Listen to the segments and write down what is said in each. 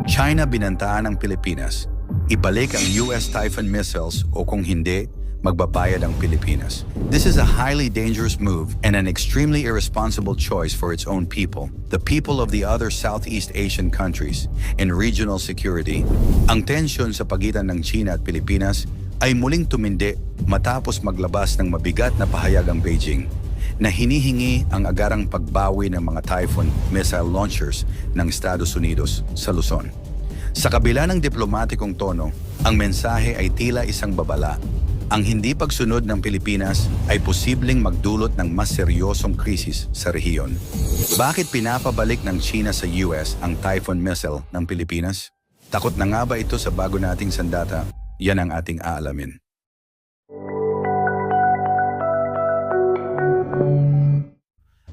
China binantaan ang Pilipinas. Ibalik ang US Typhoon missiles o kung hindi, magbabayad ang Pilipinas. This is a highly dangerous move and an extremely irresponsible choice for its own people, the people of the other Southeast Asian countries, and regional security. Ang tensyon sa pagitan ng China at Pilipinas ay muling tumindi matapos maglabas ng mabigat na pahayag ang Beijing na hinihingi ang agarang pagbawi ng mga Typhoon missile launchers ng Estados Unidos sa Luzon. Sa kabila ng diplomatikong tono, ang mensahe ay tila isang babala. Ang hindi pagsunod ng Pilipinas ay posibleng magdulot ng mas seryosong krisis sa rehiyon. Bakit pinapabalik ng China sa US ang Typhoon missile ng Pilipinas? Takot na nga ba ito sa bago nating sandata? Yan ang ating aalamin.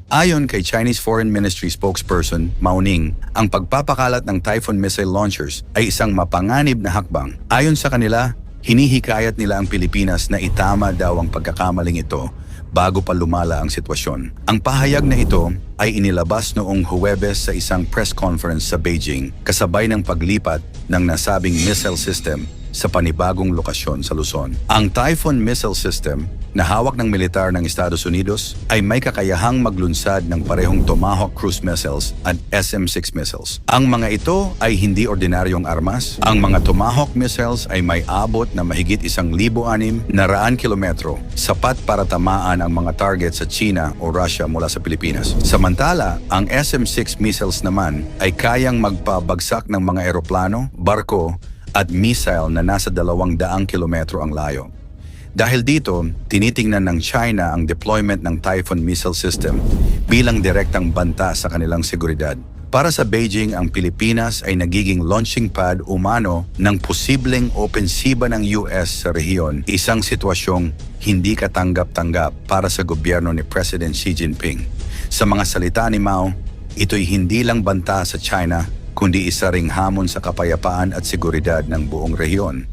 Ayon kay Chinese Foreign Ministry spokesperson Mao Ning, ang pagpapakalat ng Typhoon missile launchers ay isang mapanganib na hakbang. Ayon sa kanila, hinihikayat nila ang Pilipinas na itama daw ang pagkakamaling ito bago pa lumala ang sitwasyon. Ang pahayag na ito ay inilabas noong Huwebes sa isang press conference sa Beijing kasabay ng paglipat ng nasabing missile system sa panibagong lokasyon sa Luzon. Ang Typhoon missile system na hawak ng militar ng Estados Unidos ay may kakayahang maglunsad ng parehong Tomahawk cruise missiles at SM-6 missiles. Ang mga ito ay hindi ordinaryong armas. Ang mga Tomahawk missiles ay may abot na mahigit 1,600 kilometro, sapat para tamaan ang mga target sa China o Russia mula sa Pilipinas. Samantala, ang SM-6 missiles naman ay kayang magpabagsak ng mga eroplano, barko, at missile na nasa 200 kilometro ang layo. Dahil dito, tinitingnan ng China ang deployment ng Typhoon missile system bilang direktang banta sa kanilang seguridad. Para sa Beijing, ang Pilipinas ay nagiging launching pad umano ng posibleng opensiba ng US sa rehiyon, isang sitwasyong hindi katanggap-tanggap para sa gobyerno ni President Xi Jinping. Sa mga salita ni Mao, ito'y hindi lang banta sa China, kundi isa ring hamon sa kapayapaan at seguridad ng buong rehiyon.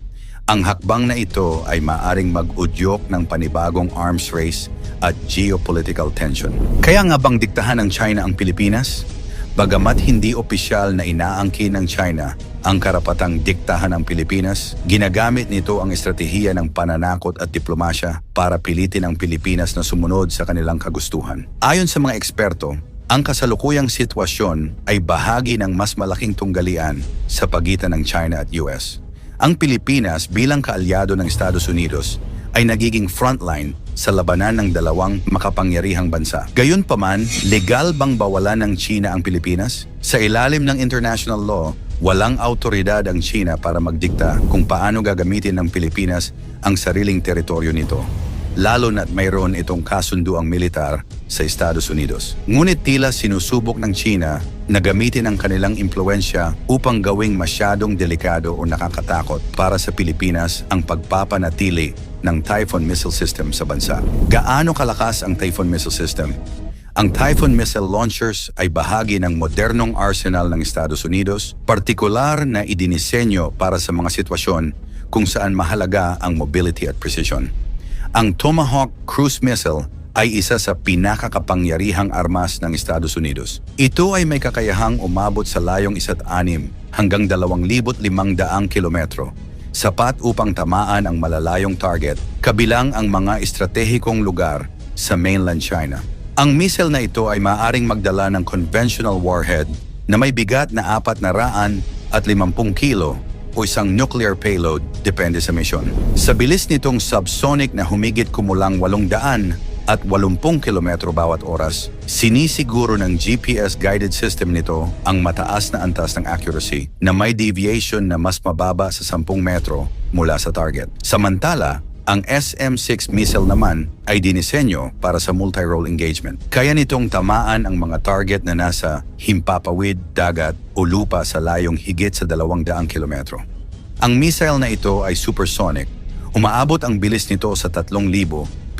Ang hakbang na ito ay maaring mag-udyok ng panibagong arms race at geopolitical tension. Kaya nga bang diktahan ng China ang Pilipinas? Bagamat hindi opisyal na inaangkin ng China ang karapatang diktahan ang Pilipinas, ginagamit nito ang estratehiya ng pananakot at diplomasya para pilitin ang Pilipinas na sumunod sa kanilang kagustuhan. Ayon sa mga eksperto, ang kasalukuyang sitwasyon ay bahagi ng mas malaking tunggalian sa pagitan ng China at US. Ang Pilipinas bilang kaalyado ng Estados Unidos ay nagiging frontline sa labanan ng dalawang makapangyarihang bansa. Gayunpaman, legal bang bawalan ng China ang Pilipinas? Sa ilalim ng international law, walang autoridad ang China para magdikta kung paano gagamitin ng Pilipinas ang sariling teritoryo nito, lalo na't mayroon itong kasunduang militar sa Estados Unidos. Ngunit tila sinusubok ng China na gamitin ang kanilang impluensya upang gawing masyadong delikado o nakakatakot para sa Pilipinas ang pagpapanatili ng Typhoon missile system sa bansa. Gaano kalakas ang Typhoon missile system? Ang Typhoon missile launchers ay bahagi ng modernong arsenal ng Estados Unidos, partikular na idinisenyo para sa mga sitwasyon kung saan mahalaga ang mobility at precision. Ang Tomahawk cruise missile ay isa sa pinakakapangyarihang armas ng Estados Unidos. Ito ay may kakayahang umabot sa layong 1.6 hanggang 2,500 kilometro, sapat upang tamaan ang malalayong target, kabilang ang mga estratehikong lugar sa mainland China. Ang missile na ito ay maaaring magdala ng conventional warhead na may bigat na 450 kilo o isang nuclear payload depende sa misyon. Sa bilis nitong subsonic na humigit kumulang 880 kilometro bawat oras, sinisiguro ng GPS-guided system nito ang mataas na antas ng accuracy na may deviation na mas mababa sa 10 metro mula sa target. Samantala, ang SM-6 missile naman ay dinisenyo para sa multi-role engagement. Kaya nitong tamaan ang mga target na nasa himpapawid, dagat o lupa sa layong higit sa 200 kilometro. Ang missile na ito ay supersonic. Umaabot ang bilis nito sa 3,700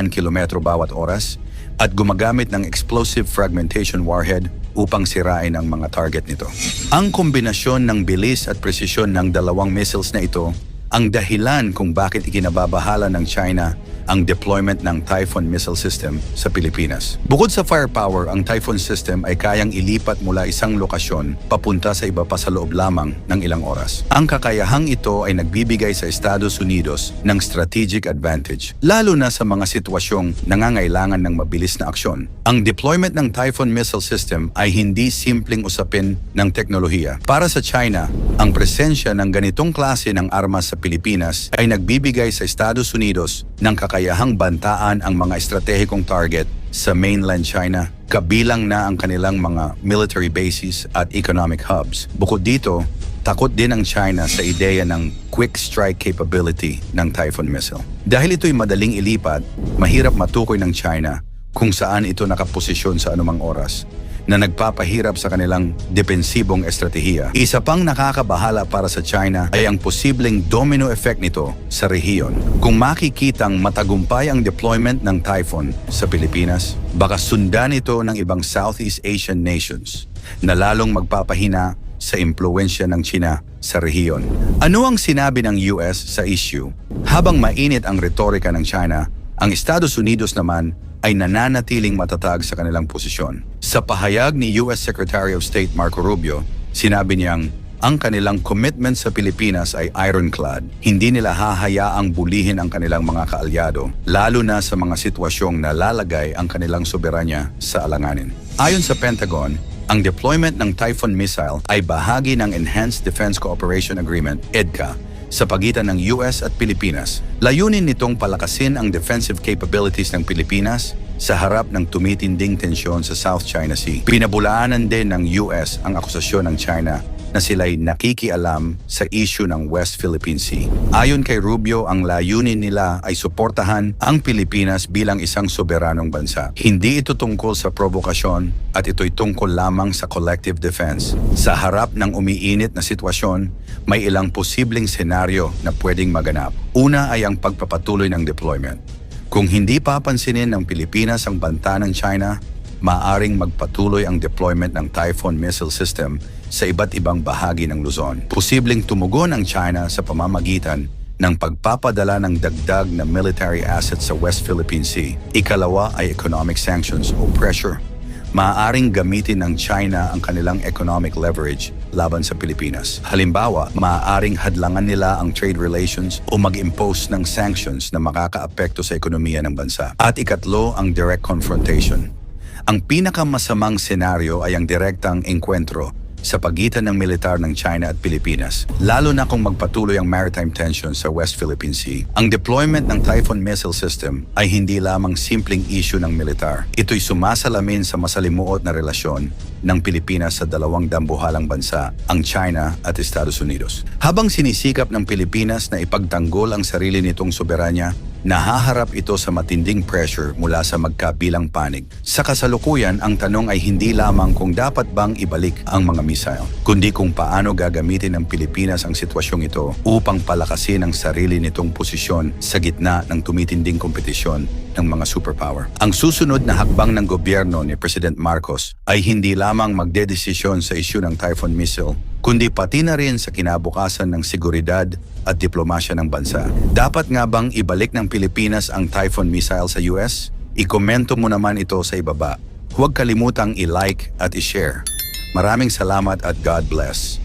kilometro bawat oras at gumagamit ng explosive fragmentation warhead upang sirain ang mga target nito. Ang kombinasyon ng bilis at presisyon ng dalawang missiles na ito ang dahilan kung bakit ikinababahala ng China ang deployment ng Typhoon missile system sa Pilipinas. Bukod sa firepower, ang Typhoon system ay kayang ilipat mula isang lokasyon papunta sa iba pa sa loob lamang ng ilang oras. Ang kakayahang ito ay nagbibigay sa Estados Unidos ng strategic advantage, lalo na sa mga sitwasyong nangangailangan ng mabilis na aksyon. Ang deployment ng Typhoon missile system ay hindi simpleng usapin ng teknolohiya. Para sa China, ang presensya ng ganitong klase ng armas sa Pilipinas ay nagbibigay sa Estados Unidos ng kakayahang bantaan ang mga estratehikong target sa mainland China, kabilang na ang kanilang mga military bases at economic hubs. Bukod dito, takot din ang China sa ideya ng quick strike capability ng Typhoon missile. Dahil ito'y madaling ilipat, mahirap matukoy ng China kung saan ito nakaposisyon sa anumang oras, na nagpapahirap sa kanilang depensibong estratehiya. Isa pang nakakabahala para sa China ay ang posibleng domino effect nito sa rehiyon. Kung makikitang matagumpay ang deployment ng Typhoon sa Pilipinas, baka sundan ito ng ibang Southeast Asian nations na lalong magpapahina sa impluwensya ng China sa rehiyon. Ano ang sinabi ng US sa issue? Habang mainit ang retorika ng China, ang Estados Unidos naman ay nananatiling matatag sa kanilang posisyon. Sa pahayag ni US Secretary of State Marco Rubio, sinabi niyang ang kanilang commitment sa Pilipinas ay ironclad. Hindi nila hahayaang bulihin ang kanilang mga kaalyado, lalo na sa mga sitwasyong nalalagay ang kanilang soberanya sa alanganin. Ayon sa Pentagon, ang deployment ng Typhoon missile ay bahagi ng Enhanced Defense Cooperation Agreement, EDCA, sa pagitan ng US at Pilipinas. Layunin nitong palakasin ang defensive capabilities ng Pilipinas sa harap ng tumitinding tensyon sa South China Sea. Pinabulaanan din ng US ang akusasyon ng China na sila'y nakikialam sa issue ng West Philippine Sea. Ayon kay Rubio, ang layunin nila ay suportahan ang Pilipinas bilang isang soberanong bansa. Hindi ito tungkol sa provokasyon at ito'y tungkol lamang sa collective defense. Sa harap ng umiinit na sitwasyon, may ilang posibleng senaryo na pwedeng maganap. Una ay ang pagpapatuloy ng deployment. Kung hindi papansinin ng Pilipinas ang banta ng China, maaring magpatuloy ang deployment ng Typhoon missile system sa iba't ibang bahagi ng Luzon. Posibleng tumugon ang China sa pamamagitan ng pagpapadala ng dagdag na military assets sa West Philippine Sea. Ikalawa ay economic sanctions o pressure. Maaaring gamitin ng China ang kanilang economic leverage laban sa Pilipinas. Halimbawa, maaaring hadlangan nila ang trade relations o mag-impose ng sanctions na makakaapekto sa ekonomiya ng bansa. At ikatlo, ang direct confrontation. Ang pinakamasamang senaryo ay ang direktang engkwentro sa pagitan ng militar ng China at Pilipinas, lalo na kung magpatuloy ang maritime tensions sa West Philippine Sea. Ang deployment ng Typhoon missile system ay hindi lamang simpleng issue ng militar. Ito'y sumasalamin sa masalimuot na relasyon ng Pilipinas sa dalawang dambuhalang bansa, ang China at Estados Unidos. Habang sinisikap ng Pilipinas na ipagtanggol ang sarili nitong soberanya, nahaharap ito sa matinding pressure mula sa magkabilang panig. Sa kasalukuyan, ang tanong ay hindi lamang kung dapat bang ibalik ang mga missile, kundi kung paano gagamitin ng Pilipinas ang sitwasyong ito upang palakasin ang sarili nitong posisyon sa gitna ng tumitinding kompetisyon ng mga superpower. Ang susunod na hakbang ng gobyerno ni President Marcos ay hindi lamang magdedesisyon sa isyu ng Typhoon missile, kundi pati na rin sa kinabukasan ng seguridad at diplomasya ng bansa. Dapat nga bang ibalik ng Pilipinas ang Typhoon missile sa US? Ikomento mo naman ito sa ibaba. Huwag kalimutang i-like at i-share. Maraming salamat at God bless.